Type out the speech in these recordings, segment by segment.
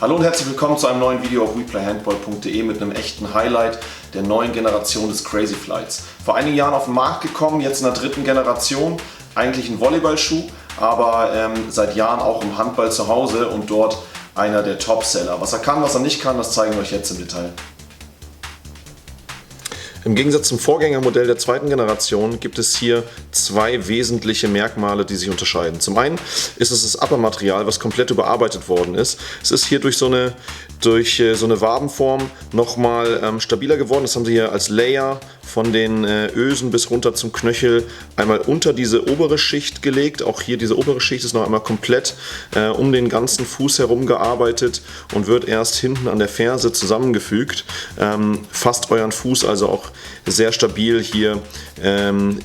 Hallo und herzlich willkommen zu einem neuen Video auf WePlayHandball.de mit einem echten Highlight der neuen Generation des Crazy Flights. Vor einigen Jahren auf den Markt gekommen, jetzt in der dritten Generation, eigentlich ein Volleyballschuh, aber seit Jahren auch im Handball zu Hause und dort einer der Topseller. Was er kann, was er nicht kann, das zeigen wir euch jetzt im Detail. Im Gegensatz zum Vorgängermodell der zweiten Generation gibt es hier zwei wesentliche Merkmale, die sich unterscheiden. Zum einen ist es das Upper-Material, was komplett überarbeitet worden ist. Es ist hier durch so eine Wabenform nochmal stabiler geworden. Das haben sie hier als Layer von den Ösen bis runter zum Knöchel einmal unter diese obere Schicht gelegt. Auch hier diese obere Schicht ist noch einmal komplett um den ganzen Fuß herum gearbeitet und wird erst hinten an der Ferse zusammengefügt. Fasst euren Fuß also auch sehr stabil hier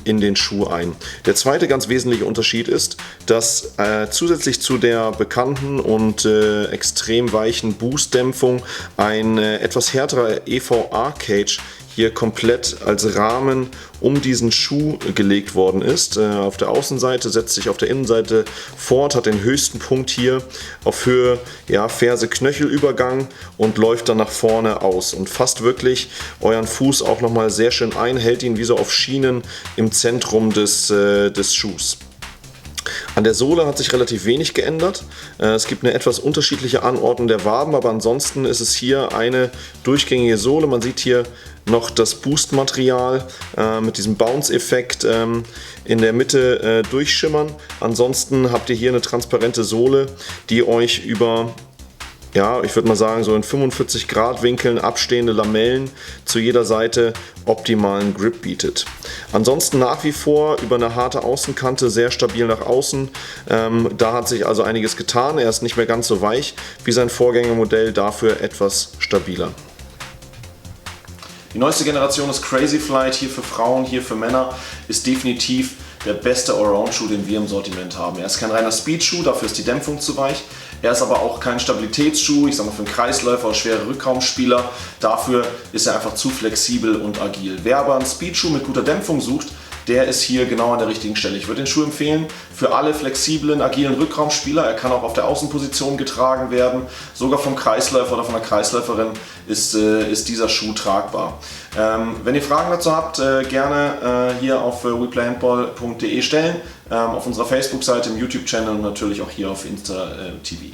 in den Schuh ein. Der zweite ganz wesentliche Unterschied ist, dass zusätzlich zu der bekannten und extrem weichen Boost-Dämpfung ein etwas härterer EVA-Cage hier komplett als Rahmen um diesen Schuh gelegt worden ist. Auf der Außenseite setzt sich auf der Innenseite fort, hat den höchsten Punkt hier auf Höhe Ferse-Knöchelübergang und läuft dann nach vorne aus und fasst wirklich euren Fuß auch nochmal sehr schön ein, hält ihn wie so auf Schienen im Zentrum des Schuhs. An der Sohle hat sich relativ wenig geändert. Es gibt eine etwas unterschiedliche Anordnung der Waben, aber ansonsten ist es hier eine durchgängige Sohle. Man sieht hier noch das Boost-Material mit diesem Bounce-Effekt in der Mitte durchschimmern. Ansonsten habt ihr hier eine transparente Sohle, die euch über, ich würde mal sagen, so in 45 Grad Winkeln abstehende Lamellen zu jeder Seite optimalen Grip bietet. Ansonsten nach wie vor über eine harte Außenkante sehr stabil nach außen. Da hat sich also einiges getan. Er ist nicht mehr ganz so weich wie sein Vorgängermodell, dafür etwas stabiler. Die neueste Generation des Crazy Flight, hier für Frauen, hier für Männer, ist definitiv der beste Allround-Schuh, den wir im Sortiment haben. Er ist kein reiner Speed-Schuh, dafür ist die Dämpfung zu weich. Er ist aber auch kein Stabilitätsschuh, ich sag mal für einen Kreisläufer oder schwere Rückraumspieler. Dafür ist er einfach zu flexibel und agil. Wer aber einen Speed-Schuh mit guter Dämpfung sucht, der ist hier genau an der richtigen Stelle. Ich würde den Schuh empfehlen für alle flexiblen, agilen Rückraumspieler. Er kann auch auf der Außenposition getragen werden. Sogar vom Kreisläufer oder von der Kreisläuferin ist dieser Schuh tragbar. Wenn ihr Fragen dazu habt, gerne hier auf WePlayHandball.de stellen, auf unserer Facebook-Seite, im YouTube-Channel und natürlich auch hier auf Insta TV.